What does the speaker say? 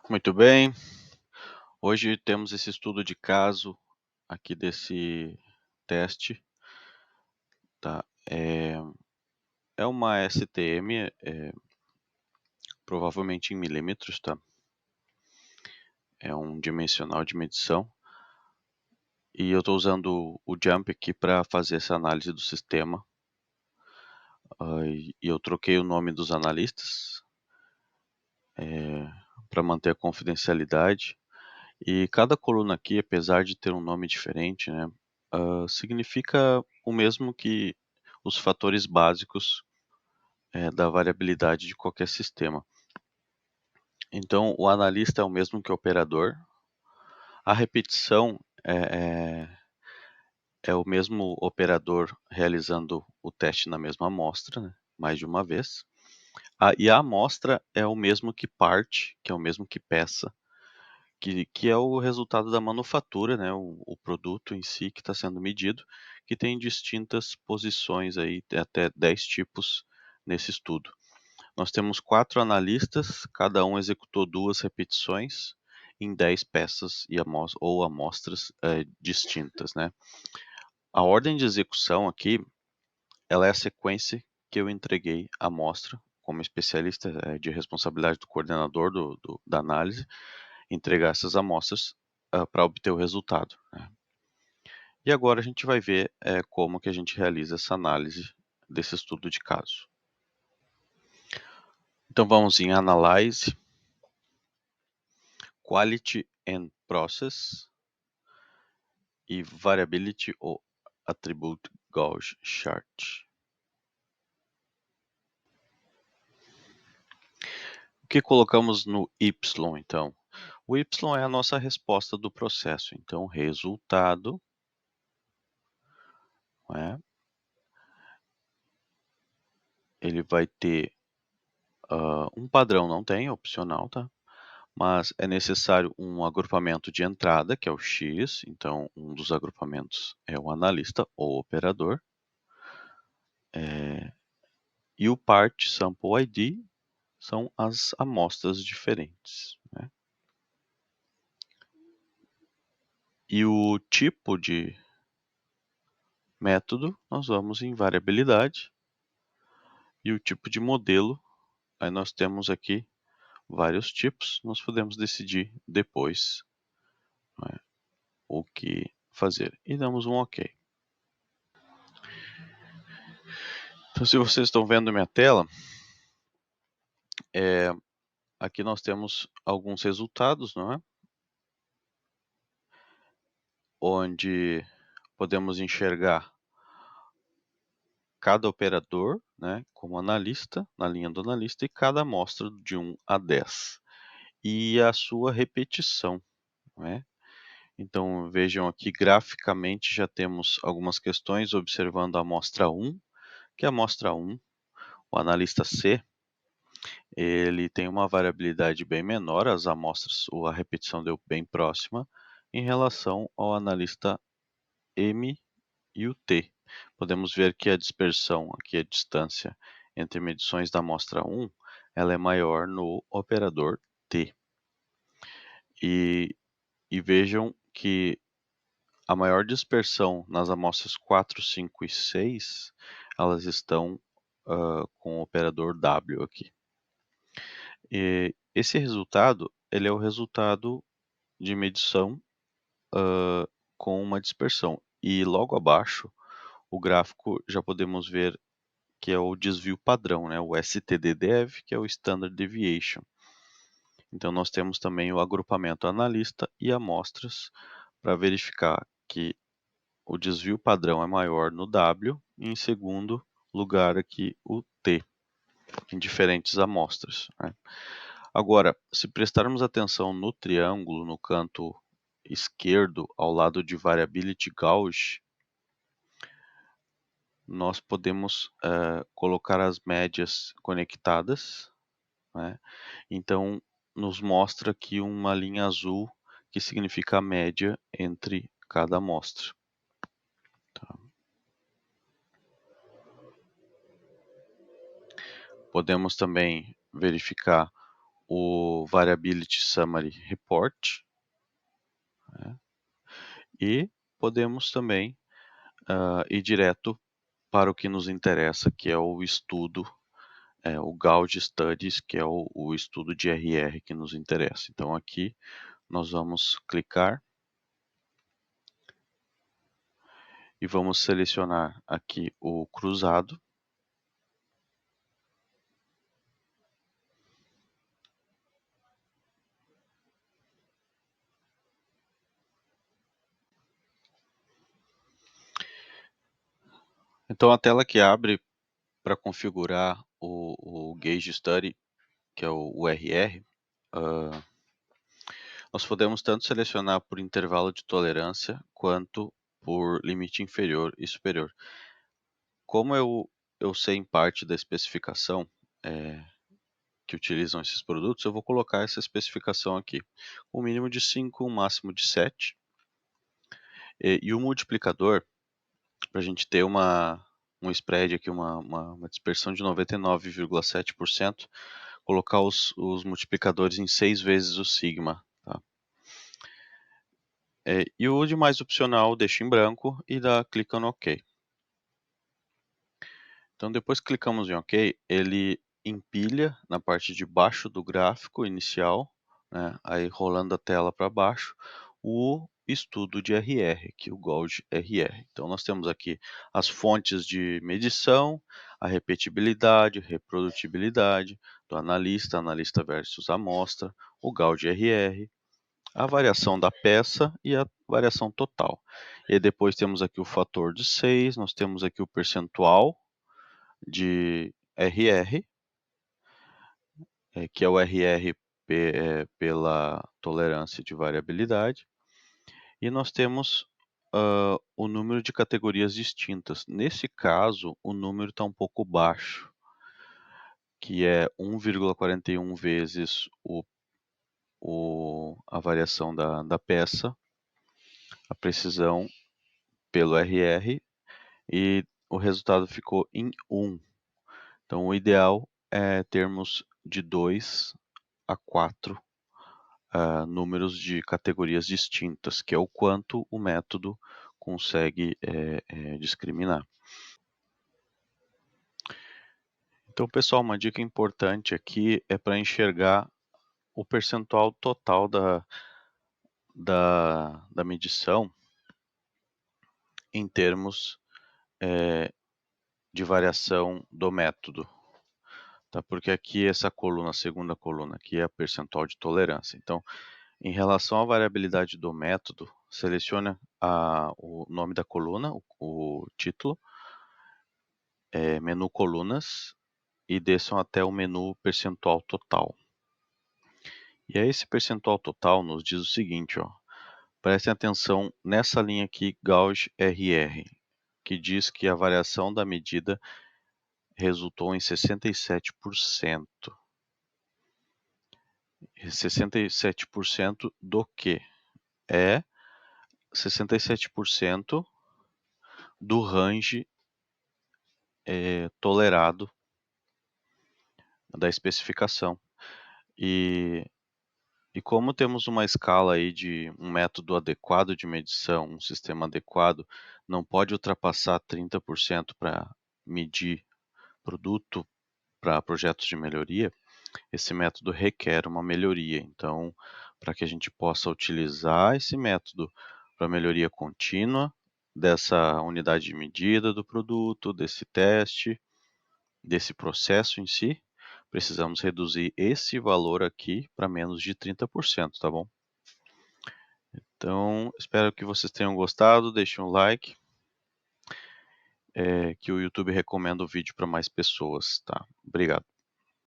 Muito bem, hoje temos esse estudo de caso aqui desse teste, tá? É uma STM, provavelmente em milímetros, tá? É um dimensional de medição e eu estou usando o JUMP aqui para fazer essa análise do sistema. E eu troquei o nome dos analistas para manter a confidencialidade. E cada coluna aqui, apesar de ter um nome diferente, né, significa o mesmo que os fatores básicos da variabilidade de qualquer sistema. Então, o analista é o mesmo que o operador. A repetição é o mesmo operador realizando o teste na mesma amostra, né, mais de uma vez. E a amostra é o mesmo que parte, que é o mesmo que peça, que é o resultado da manufatura, né, o produto em si que está sendo medido, que tem distintas posições aí, até 10 tipos nesse estudo. Nós temos 4 analistas, cada um executou 2 repetições em 10 peças ou amostras distintas, né. A ordem de execução aqui, ela é a sequência que eu entreguei a amostra, como especialista de responsabilidade do coordenador da análise, entregar essas amostras para obter o resultado, né. E agora a gente vai ver como que a gente realiza essa análise desse estudo de caso. Então vamos em Analyze, Quality and Process e Variability ou Attribute Gauge Chart. O que colocamos no Y, então? O Y é a nossa resposta do processo. Então, resultado, né, ele vai ter um padrão, não tem, é opcional, tá? Mas é necessário um agrupamento de entrada, que é o X. Então, um dos agrupamentos é o analista ou operador. E o Part Sample ID são as amostras diferentes, né? E o tipo de método, nós vamos em variabilidade. E o tipo de modelo, aí nós temos aqui vários tipos, nós podemos decidir depois, né, o que fazer. E damos um OK. Então, se vocês estão vendo minha tela, aqui nós temos alguns resultados, não é? Onde podemos enxergar cada operador, né, como analista, na linha do analista, e cada amostra de 1 a 10. E a sua repetição, né? Então vejam aqui graficamente já temos algumas questões observando a amostra 1, que a amostra 1, o analista C, ele tem uma variabilidade bem menor, as amostras ou a repetição deu bem próxima, em relação ao analista M e o T. Podemos ver que a dispersão, aqui a distância entre medições da amostra 1, ela é maior no operador T. E vejam que a maior dispersão nas amostras 4, 5 e 6, elas estão com o operador W aqui. E esse resultado, ele é o resultado de medição com uma dispersão. E logo abaixo, o gráfico já podemos ver que é o desvio padrão, né? O STDDEV, que é o Standard Deviation. Então nós temos também o agrupamento analista e amostras para verificar que o desvio padrão é maior no W e em segundo lugar aqui o T, em diferentes amostras, né? Agora, se prestarmos atenção no triângulo no canto esquerdo, ao lado de Variability Gauge, nós podemos colocar as médias conectadas, né? Então, nos mostra aqui uma linha azul que significa a média entre cada amostra. Tá? Podemos também verificar o Variability Summary Report, né? E podemos também ir direto para o que nos interessa, que é o estudo, o Gauge Studies, que é o estudo de RR que nos interessa. Então aqui nós vamos clicar e vamos selecionar aqui o cruzado. Então a tela que abre para configurar o Gauge Study, que é o RR, nós podemos tanto selecionar por intervalo de tolerância quanto por limite inferior e superior. Como eu sei em parte da especificação que utilizam esses produtos, eu vou colocar essa especificação aqui. Um mínimo de 5, um máximo de 7. E o multiplicador, para a gente ter um spread aqui, uma dispersão de 99,7%, colocar os multiplicadores em 6 vezes o sigma. Tá? E o de mais opcional deixa em branco e dá clica no OK. Então depois que clicamos em OK, ele empilha na parte de baixo do gráfico inicial, né, aí rolando a tela para baixo, o estudo de RR, que é o Gauge RR. Então nós temos aqui as fontes de medição, a repetibilidade, reprodutibilidade do analista, analista versus amostra, o Gauge RR, a variação da peça e a variação total. E depois temos aqui o fator de 6, nós temos aqui o percentual de RR, que é o RR pela tolerância de variabilidade, e nós temos o número de categorias distintas. Nesse caso, o número está um pouco baixo, que é 1,41 vezes a variação da peça, a precisão pelo RR, e o resultado ficou em 1. Então, o ideal é termos de 2 a 4 números de categorias distintas, que é o quanto o método consegue discriminar. Então, pessoal, uma dica importante aqui é para enxergar o percentual total da medição em termos de variação do método. Tá? Porque aqui essa coluna, a segunda coluna, aqui é a percentual de tolerância. Então, em relação à variabilidade do método, selecione o nome da coluna, o título, menu colunas, e desçam até o menu percentual total. E aí esse percentual total nos diz o seguinte, ó, prestem atenção nessa linha aqui, Gauge RR, que diz que a variação da medida resultou em 67%. 67% do que? É 67% do range tolerado da especificação. E como temos uma escala aí de um método adequado de medição, um sistema adequado, não pode ultrapassar 30% para medir produto para projetos de melhoria, esse método requer uma melhoria. Então, para que a gente possa utilizar esse método para melhoria contínua dessa unidade de medida do produto, desse teste, desse processo em si, precisamos reduzir esse valor aqui para menos de 30%, tá bom? Então, espero que vocês tenham gostado, deixem um like, que o YouTube recomenda o vídeo para mais pessoas, tá? Obrigado.